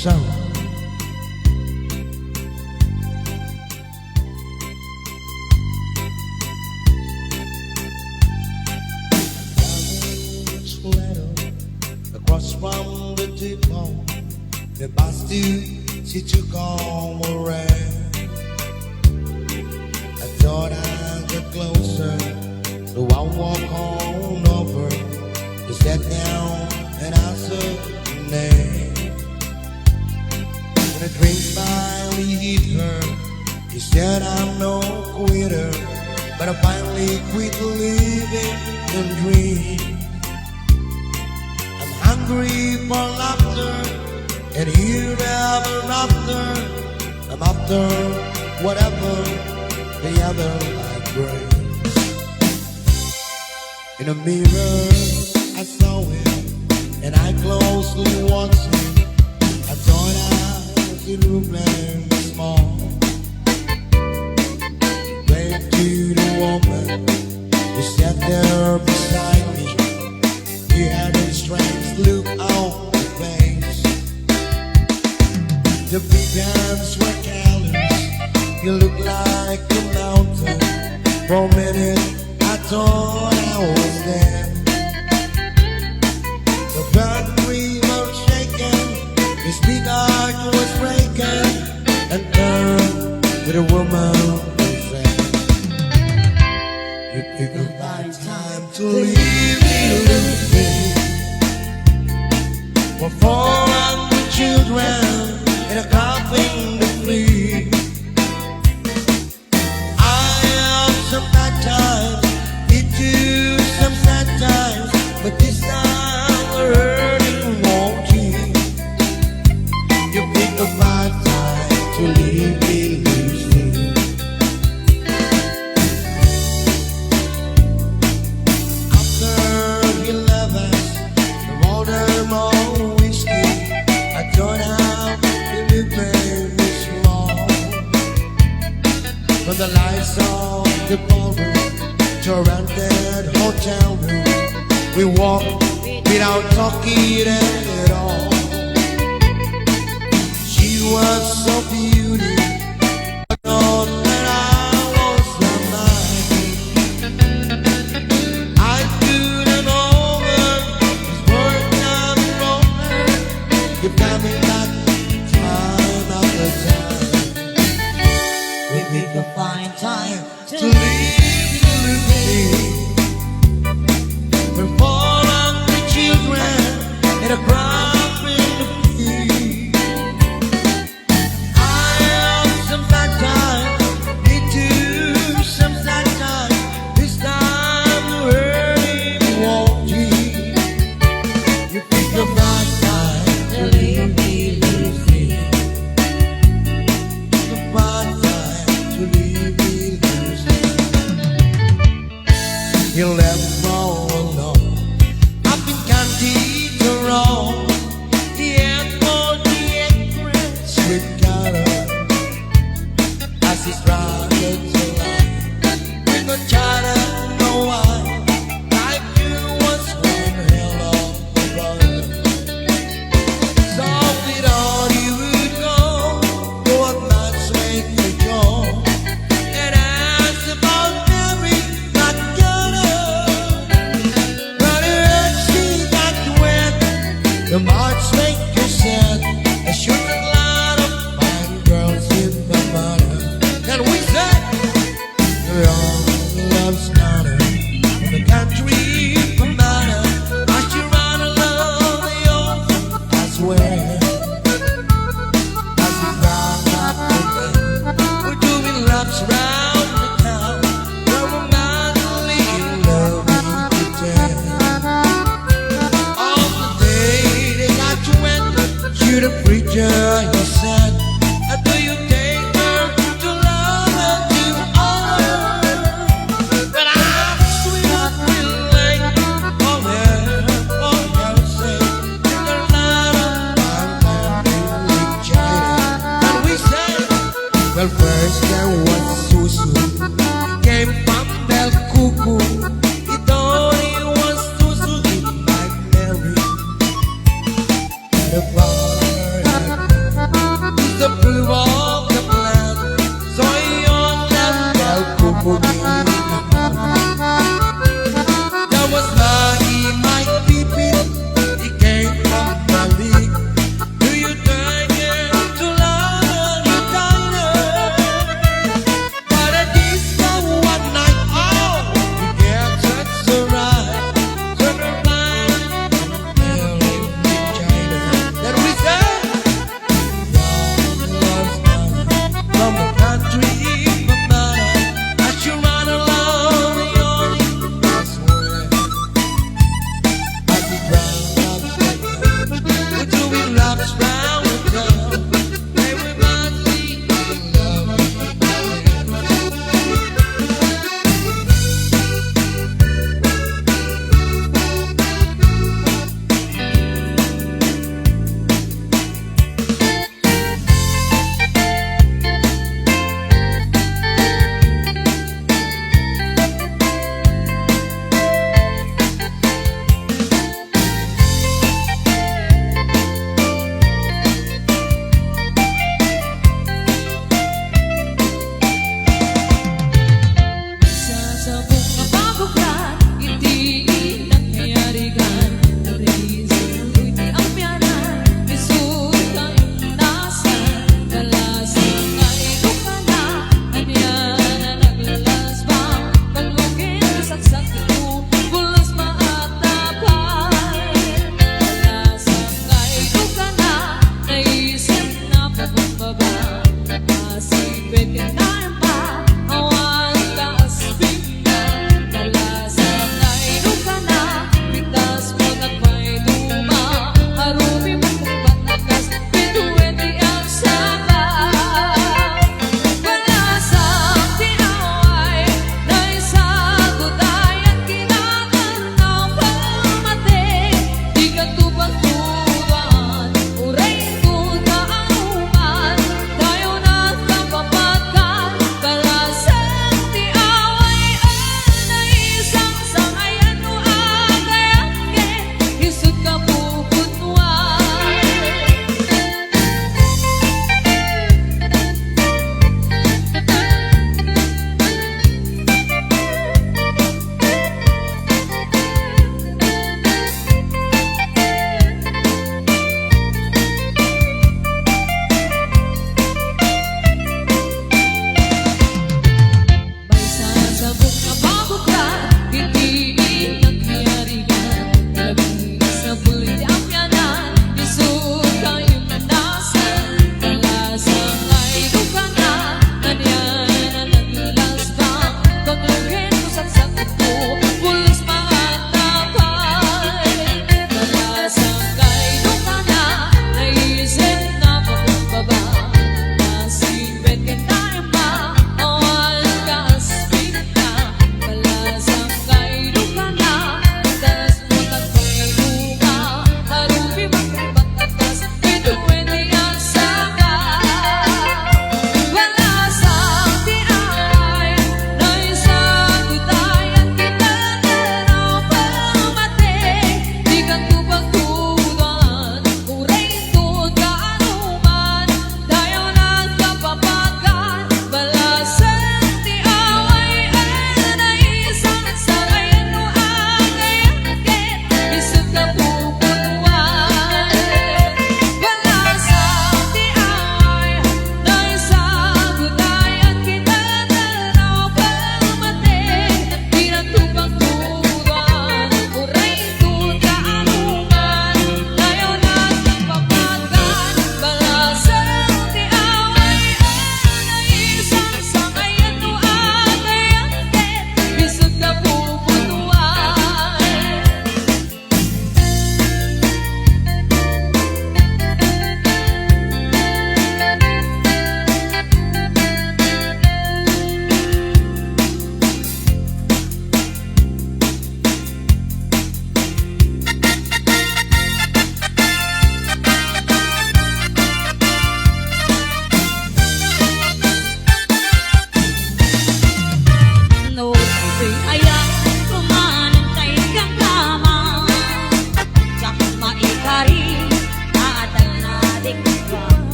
So across from the depot, the bastille, she took on a rest. I thought I'd get closer, so I walk on over. She sat down and I said her name. When the drink finally hit her, she said I'm no quitter, but I finally quit living the dream. Hungry for laughter and here ever after. I'm after whatever the other light brings. In a mirror I saw him and I closely watched him. I thought I could remain small. Went to the woman who sat there beside me. He had a strange look on his face. The big hands were callous. He looked like a mountain. For a minute I thought I was dead. The battery was shaking, his big heart was breaking, and turned to the woman who said, "You pick a bad time to leave me alone. For 400 children in a coffin to flee. I have some bad times, it too some sad times, but this time we're hurting won't keep. You pick a bad time to leave me losing." After he left us, the water more whiskey, I thought how the pain was small. When the lights on the ballroom, Toronto hotel room, we walked without talking at all. She was so beautiful, I thought that I was her mind. I couldn't over this word I'm wrong. You got me back time after time. We pick a fine time to leave you with me. We're 400 children in a crop in the field. I have some bad times, me too, some sad times. This time the hurting won't keep. You pick a bad time to leave me losing. The bad time to leave me losing. You left me all alone. I've been counting the wrong. The airport, the actress with color. As he started to lie, we could try to know why. Like you was when hell of the road. So we thought you would go, what might make you go. And ask about Mary, not gonna. But it hurts me that when the march make you sad, I shoot a lot of fine girls in the mother. And we said, we're all love's daughter. In the country from Ghana, I should run along the old, I swear. As we round up the bend, we're doing laps round the town. We're romantically in love with pretend. On the day they got you wet, you the preacher, he said, do you take her to love and to honor? But I'm sweet up real late, oh yeah, oh say, there's a lot of fun really jaded. And we said, well first there was Susu, he came from Bel Cuckoo. He thought he was Susu, he might marry. The bar approve of the plan. So young and well, there was Maggie, my people. He came from my league. Do you take him to love you diner? But a disco one night, oh, he gets it so right. Turn around, fell in China. Then we said, young love's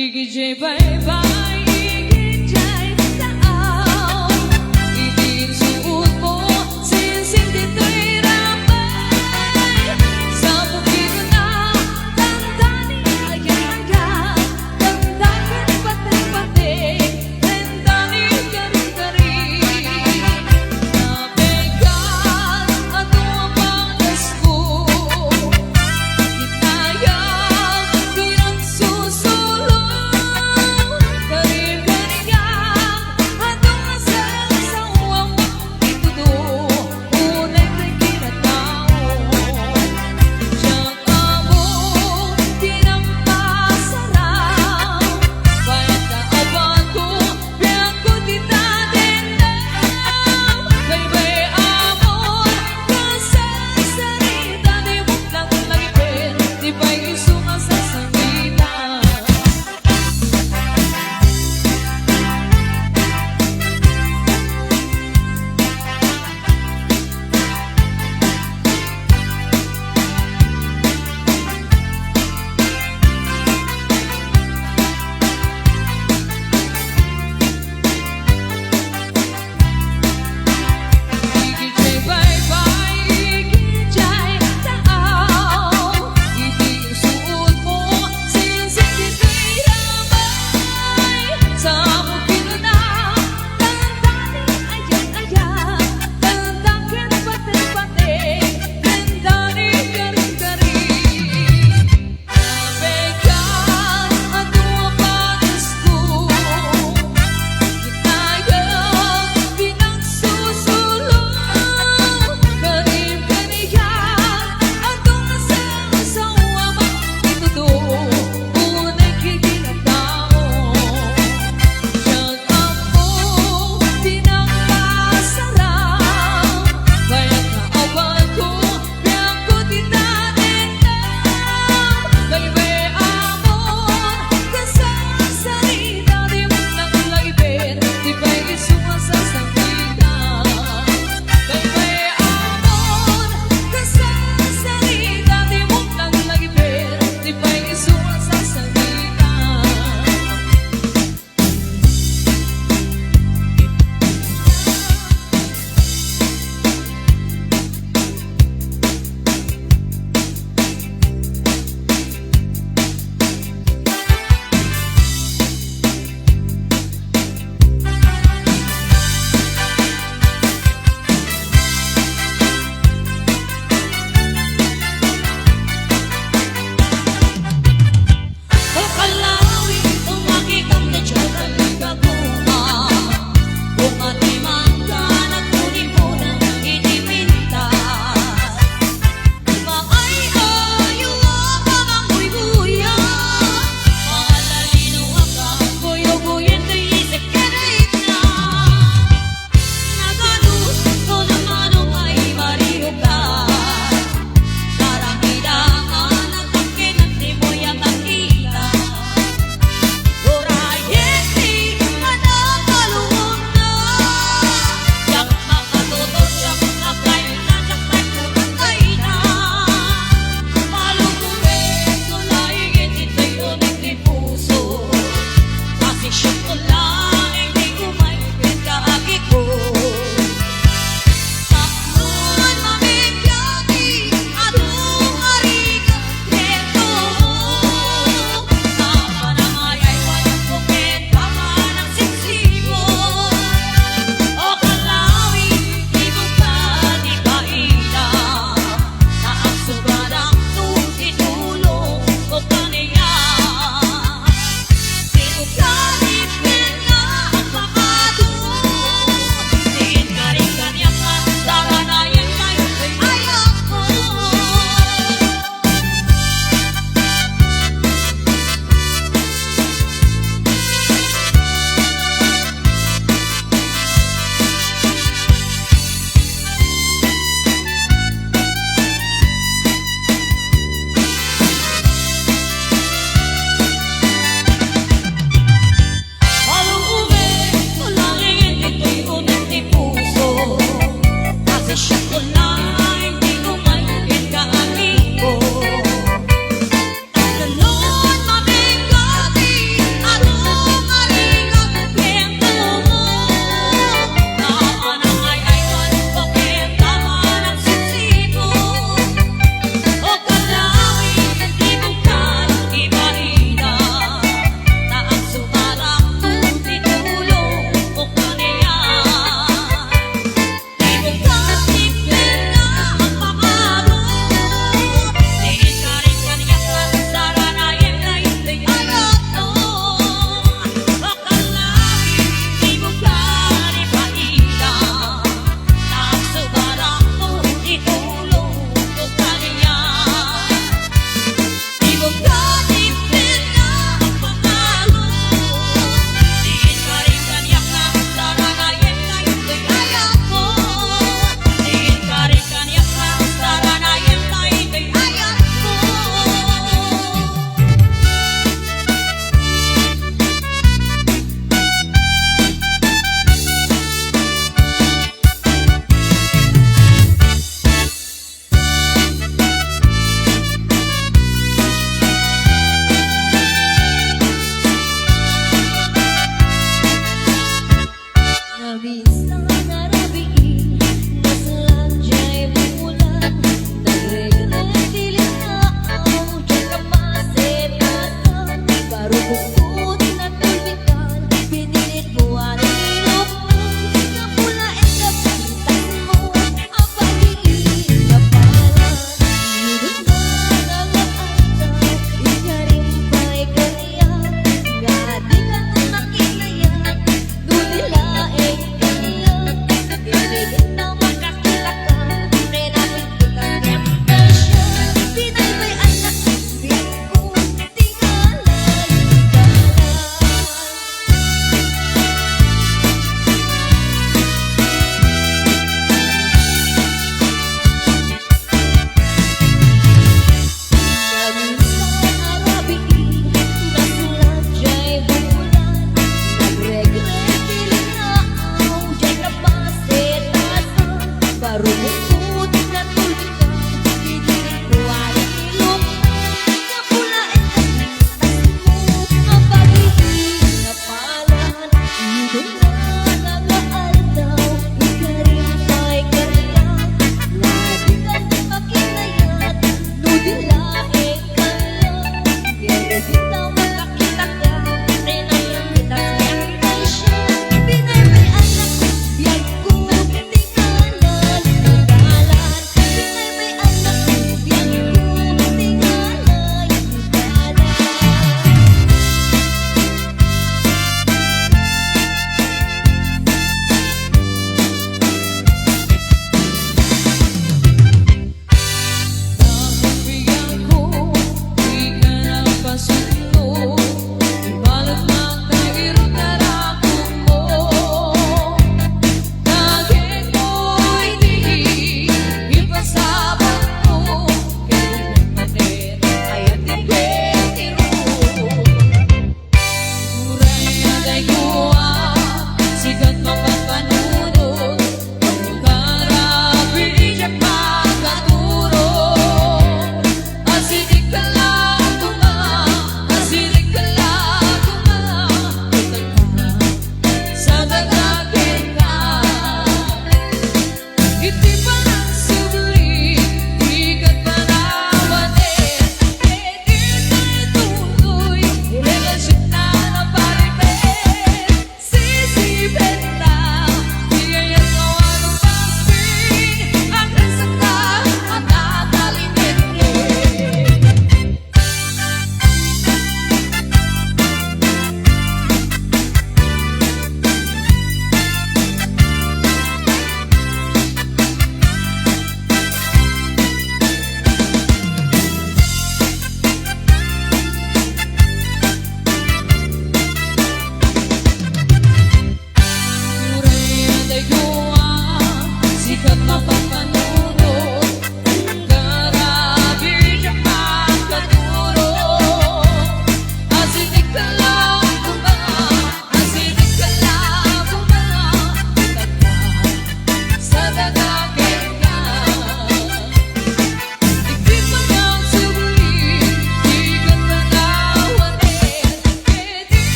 ဒီကချိန်ပိုင်ပါ